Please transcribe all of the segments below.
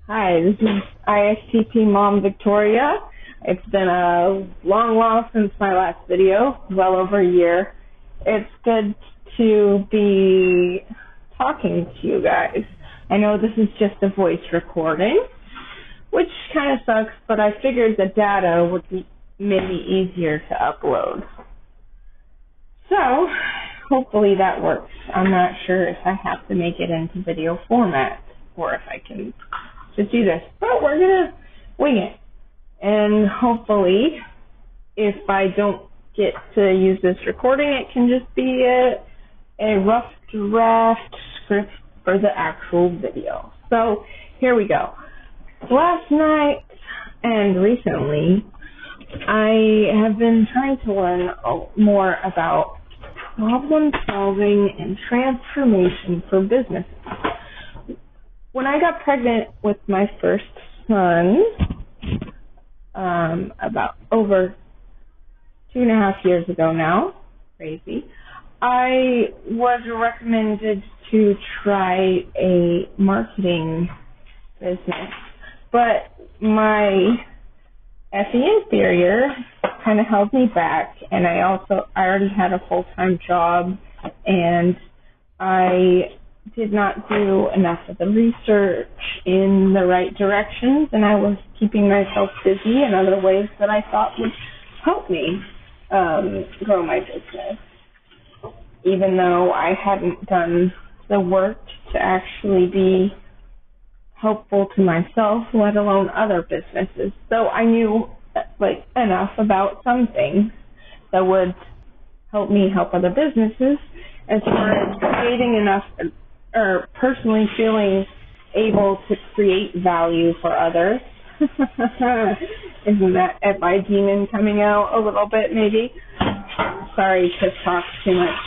Hi, this is Istp Mom Victoria. It's been a long while since my last video, well over a year. It's good to be talking to you guys. I know this is just a voice recording, which kind of sucks, but I figured the data would be maybe easier to upload. So, hopefully that works. I'm not sure if I have to make it into video format or if I can just do this, but we're gonna wing it. And hopefully, if I don't get to use this recording, it can just be a rough draft script for the actual video. So here we go. Last night and recently, I have been trying to learn more about problem solving and transformation for businesses. When I got pregnant with my first son, about over 2.5 years ago now, crazy, I was recommended to try a marketing business, but my FE inferior kind of held me back, and I already had a full-time job, and I did not do enough of the research in the right directions, and I was keeping myself busy in other ways that I thought would help me grow my business, even though I hadn't done the work to actually be helpful to myself, let alone other businesses. So I knew enough about some things that would help me help other businesses, as far as creating enough or personally feeling able to create value for others. Isn't that FI demon coming out a little bit, maybe? Sorry to talk too much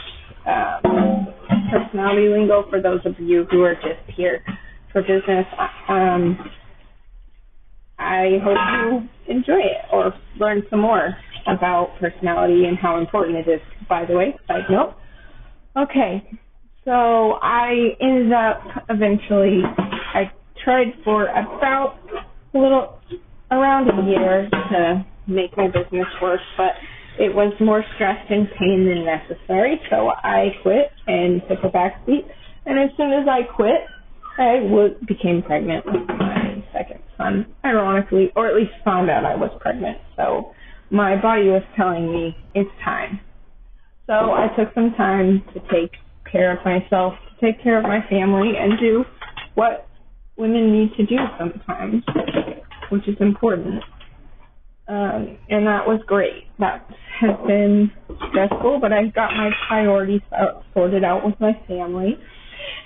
personality lingo for those of you who are just here for business. I hope you enjoy it or learn some more about personality and how important it is, by the way, side note. Okay. So I ended up eventually, I tried for around a year to make my business work, but it was more stress and pain than necessary, so I quit and took a back seat. And as soon as I quit, I became pregnant with my second son, ironically, or at least found out I was pregnant. So my body was telling me it's time. So I took some time to take care of myself, to take care of my family, and do what women need to do sometimes, which is important. And that was great. That has been stressful, but I got my priorities sorted out with my family.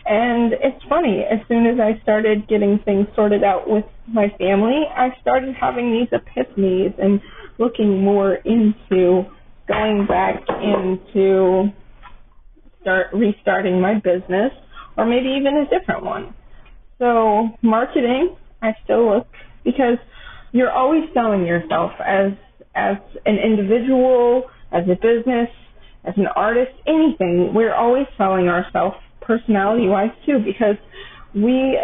And it's funny, as soon as I started getting things sorted out with my family, I started having these epiphanies and looking more into going back into restarting my business, or maybe even a different one. So marketing, I still look, because you're always selling yourself as an individual, as a business, as an artist, anything. We're always selling ourselves personality-wise too, because we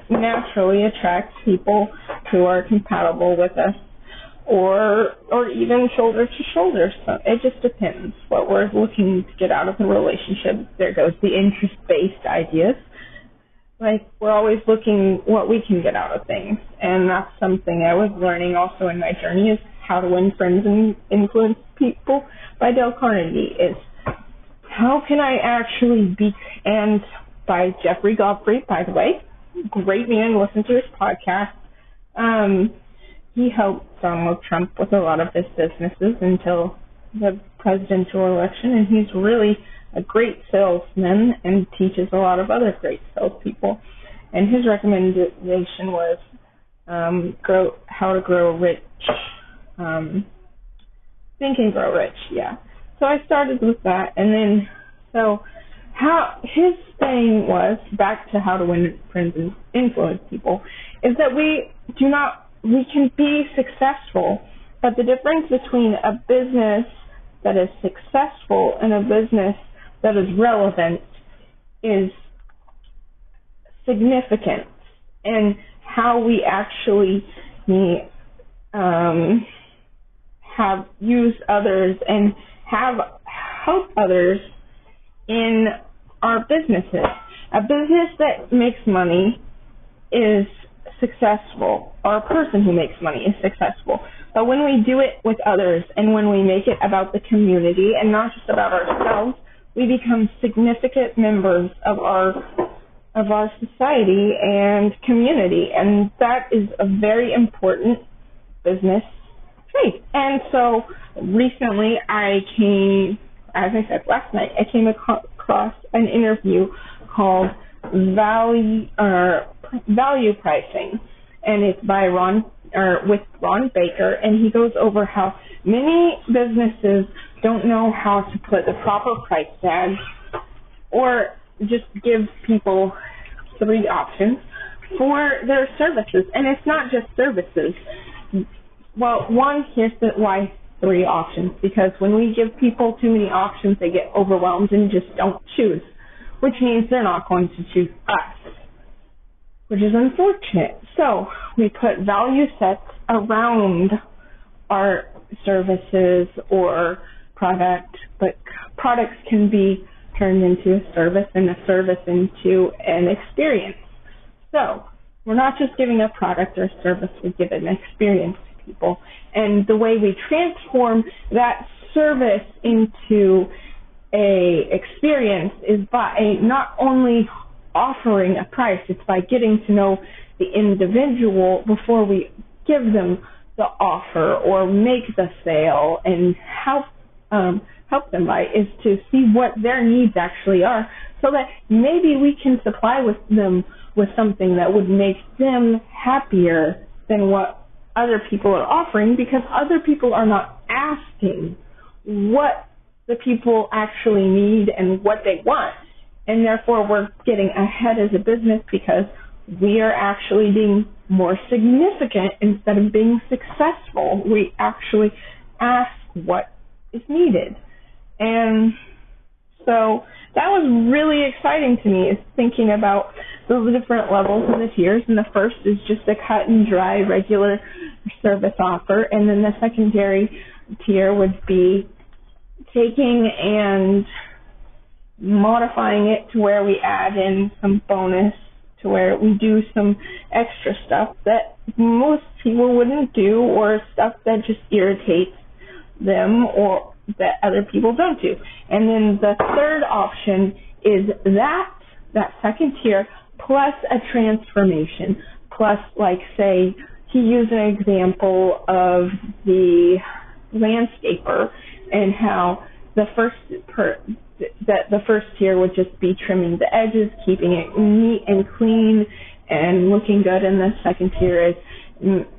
naturally attract people who are compatible with us, or even shoulder to shoulder. So it just depends what we're looking to get out of the relationship. There goes the interest-based ideas. We're always looking what we can get out of things, and that's something I was learning also in my journey, is How to Win Friends and Influence People by Dale Carnegie. Is how can I actually be, and by Jeffrey Godfrey, by the way, great man, listen to his podcast. He helped Donald Trump with a lot of his businesses until the presidential election, and he's really a great salesman and teaches a lot of other great salespeople. And his recommendation was How to Grow Rich, Think and Grow Rich, yeah. So I started with that, and then, his thing was, back to How to Win Friends and Influence People, is that we can be successful, but the difference between a business that is successful and a business that is relevant is significant. and how we actually have used others and have helped others in our businesses. A business that makes money is successful, or a person who makes money is successful. But when we do it with others and when we make it about the community and not just about ourselves, we become significant members of our society and community, and that is a very important business trait. And so recently as I said last night, I came across an interview called Value Pricing, and it's by with Ron Baker, and he goes over how many businesses don't know how to put the proper price tag, or just give people 3 options for their services. And it's not just services. Well, one, here's why 3 options, because when we give people too many options, they get overwhelmed and just don't choose, which means they're not going to choose us, which is unfortunate. So we put value sets around our services or product, but products can be turned into a service and a service into an experience. So we're not just giving a product or service, we give an experience to people. And the way we transform that service into a experience is by not only offering a price, it's by getting to know the individual before we give them the offer or make the sale and help them buy, is to see what their needs actually are, so that maybe we can supply with them with something that would make them happier than what other people are offering, because other people are not asking what the people actually need and what they want. And therefore we're getting ahead as a business because we are actually being more significant instead of being successful. We actually ask what is needed. And so that was really exciting to me, is thinking about the different levels of the tiers. And the first is just a cut and dry regular service offer. And then the secondary tier would be taking and modifying it to where we add in some bonus, to where we do some extra stuff that most people wouldn't do, or stuff that just irritates them or that other people don't do. And then the third option is that second tier plus a transformation, plus, like, say, he used an example of the landscaper and how the first tier would just be trimming the edges, keeping it neat and clean and looking good, and the second tier is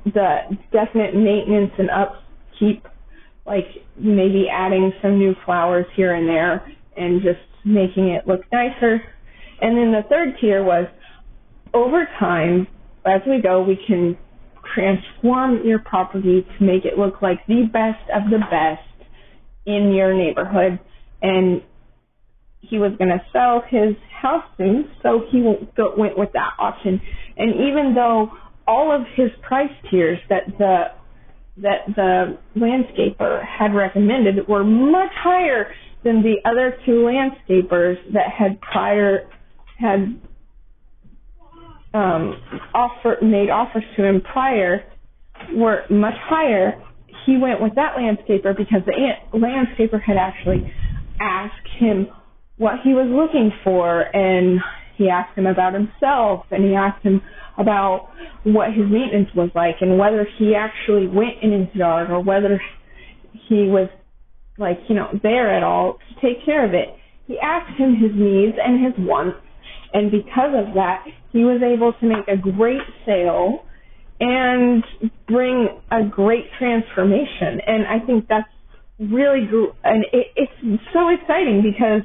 the definite maintenance and upkeep, like maybe adding some new flowers here and there and just making it look nicer. And then the third tier was, over time, as we go, we can transform your property to make it look like the best of the best in your neighborhood. And he was going to sell his house soon, so he went with that option. And even though all of his price tiers that the landscaper had recommended were much higher than the other 2 landscapers that had made offers to him prior, were much higher, he went with that landscaper because the landscaper had actually asked him what he was looking for, and he asked him about himself, and he asked him about what his maintenance was like, and whether he actually went in his yard, or whether he was, like, there at all to take care of it. He asked him his needs and his wants, and because of that, he was able to make a great sale and bring a great transformation. And I think that's really good, and it's so exciting because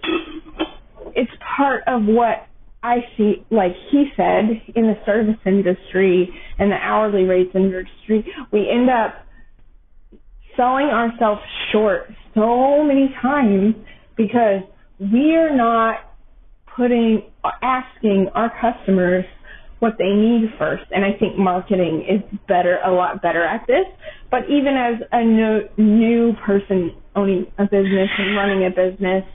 it's part of what I see, like he said, in the service industry and the hourly rates industry. We end up selling ourselves short so many times because we are not asking our customers what they need first. And I think marketing is a lot better at this. But even as a new person owning a business and running a business,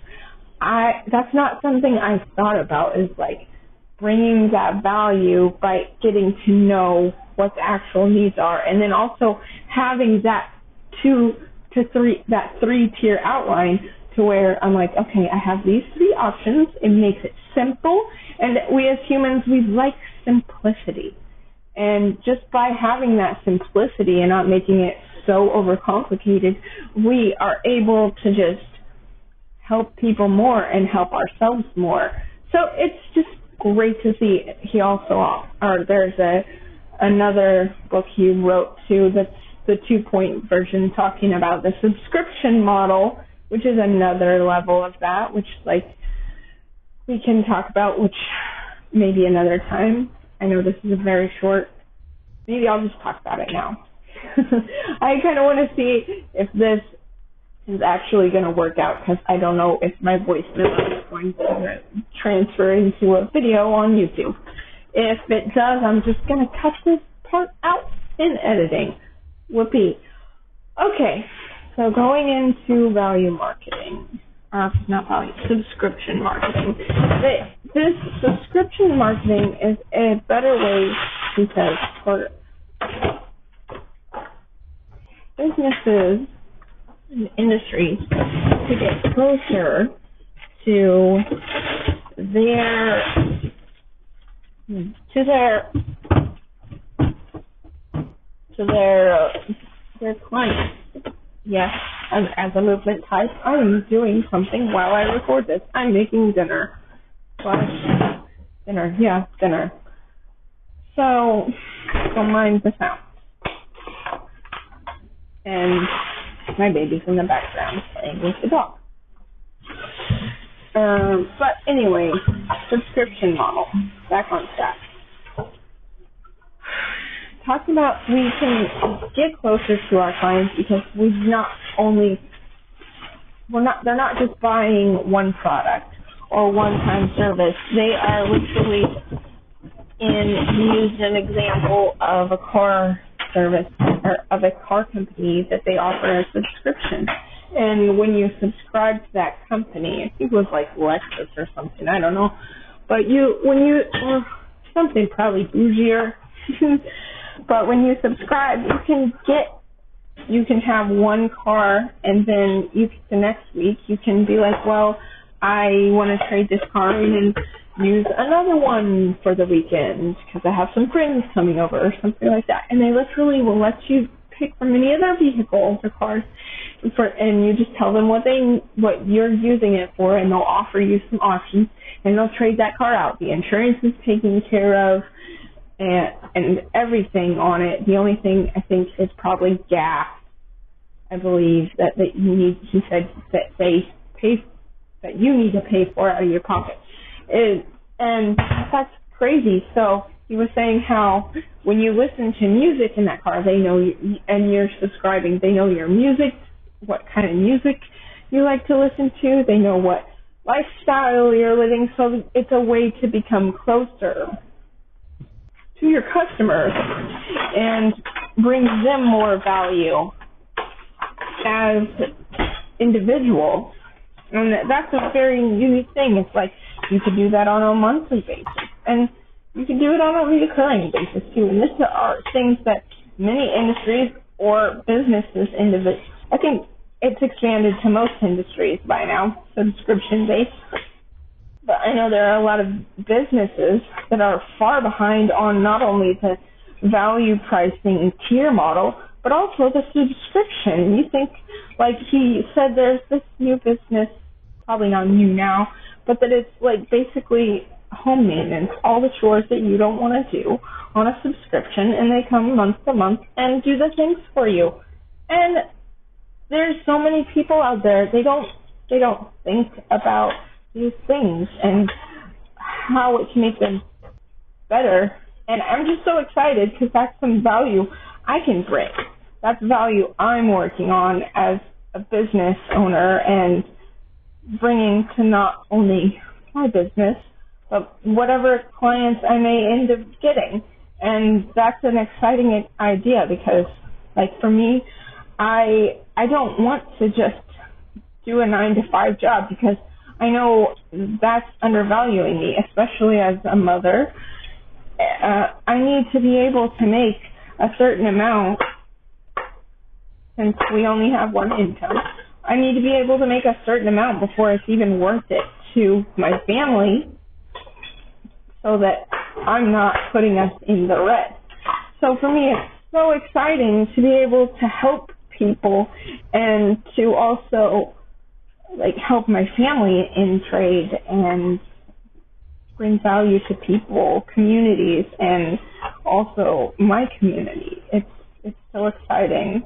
that's not something I thought about, is like bringing that value by getting to know what the actual needs are, and then also having that three-tier outline to where I'm like, okay, I have these three options. It makes it simple, and we as humans, we like simplicity. And just by having that simplicity and not making it so overcomplicated, we are able to just help people more and help ourselves more. So it's just great to see. There's another book he wrote too, that's the 2-point version, talking about the subscription model, which is another level of that, which like we can talk about, which maybe another time. I know this is a very short, maybe I'll just talk about it now. I kind of want to see if this is actually going to work out, because I don't know if my voice memo is going to transfer into a video on YouTube. If it does, I'm just going to cut this part out in editing. Whoopee. Okay, so going into value marketing. Not value, subscription marketing. This subscription marketing is a better way, because for businesses and industries to get closer to their clients. Yes, as a movement type, I am doing something while I record this. I'm making dinner. Dinner. So, don't mind the sound. And my baby's in the background playing with the dog. But anyway, subscription model. Back on track. Talking about, we can get closer to our clients because they're not just buying one product or one-time service. They are literally used an example of a car service, or of a car company that they offer a subscription. And when you subscribe to that company, I think it was like Lexus or something, I don't know, but or something probably bougier, but when you subscribe, you can have one car, and then the next week you can be like, well, I want to trade this car in and use another one for the weekend because I have some friends coming over or something like that. And they literally will let you pick from any of their vehicles or cars, and you just tell them what you're using it for, and they'll offer you some options, and they'll trade that car out. The insurance is taken care of, and everything on it. The only thing I think is probably gas. I believe that you need. He said that you need to pay for it out of your pocket. And that's crazy. So he was saying how when you listen to music in that car, they know and you're subscribing, they know your music, what kind of music you like to listen to. They know what lifestyle you're living. So it's a way to become closer to your customers and brings them more value as individuals. And that's a very unique thing. It's like you could do that on a monthly basis, and you can do it on a recurring basis too. And these are things that many industries or businesses, I think it's expanded to most industries by now, subscription based. But I know there are a lot of businesses that are far behind on not only the value pricing tier model, but also the subscription. You think, like he said, there's this new business, probably not new now, but that it's like basically home maintenance, all the chores that you don't want to do on a subscription, and they come month to month and do the things for you. And there's so many people out there, they don't think about these things and how it can make them better. And I'm just so excited because that's some value I can bring. That's value I'm working on as a business owner and bringing to not only my business, but whatever clients I may end up getting. And that's an exciting idea because, like, for me, I don't want to just do a 9 to 5 job because I know that's undervaluing me, especially as a mother. I need to be able to make a certain amount since we only have one income. I need to be able to make a certain amount before it's even worth it to my family so that I'm not putting us in the red. So for me, it's so exciting to be able to help people and to also like help my family in trade and bring value to people, communities, and also my community. It's so exciting.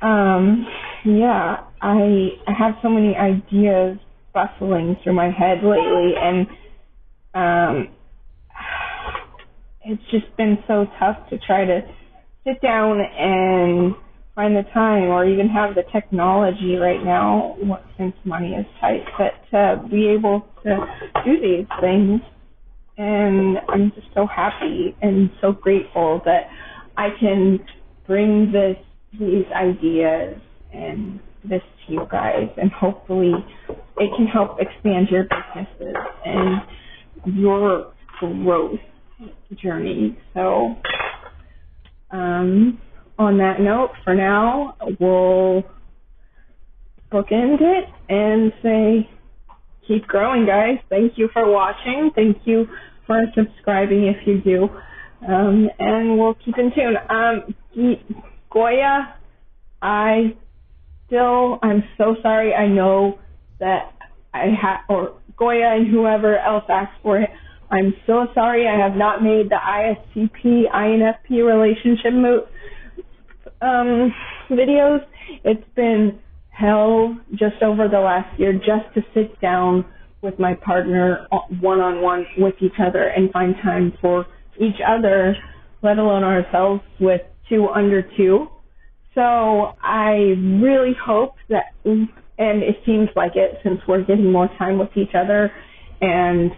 Yeah, I have so many ideas bustling through my head lately, and it's just been so tough to try to sit down and find the time or even have the technology right now since money is tight, but to be able to do these things. And I'm just so happy and so grateful that I can bring these ideas and this to you guys, and hopefully it can help expand your businesses and your growth journey. So on that note, for now, we'll bookend it and say keep growing, guys. Thank you for watching. Thank you for subscribing if you do. And we'll keep in tune. Goya, I'm so sorry. I know that or Goya and whoever else asked for it, I'm so sorry I have not made the Istp, enfp relationship videos. It's been hell just over the last year just to sit down with my partner one-on-one with each other and find time for each other, let alone ourselves with 2 under 2. So I really hope that, and it seems like it since we're getting more time with each other and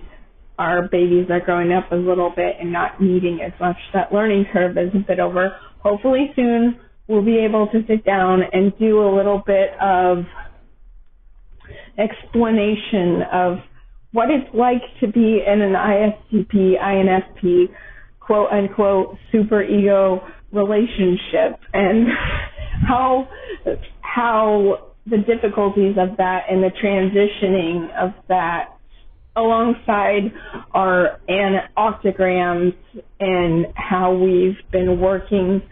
our babies are growing up a little bit and not needing as much, that learning curve is a bit over. Hopefully soon we'll be able to sit down and do a little bit of explanation of what it's like to be in an Istp, INFP, quote unquote, super ego relationship, and how the difficulties of that and the transitioning of that alongside our octograms and how we've been working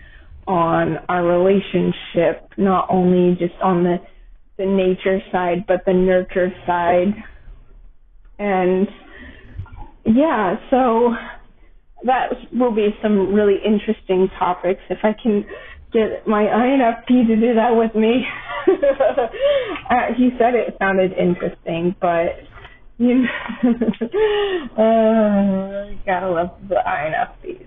on our relationship, not only just on the nature side, but the nurture side. And yeah, so that will be some really interesting topics if I can get my INFP to do that with me. He said it sounded interesting, but you gotta love the INFPs.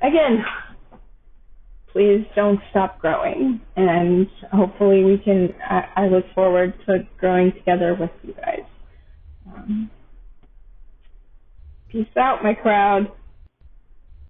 Again, please don't stop growing, and hopefully we can, I look forward to growing together with you guys. Peace out, my crowd.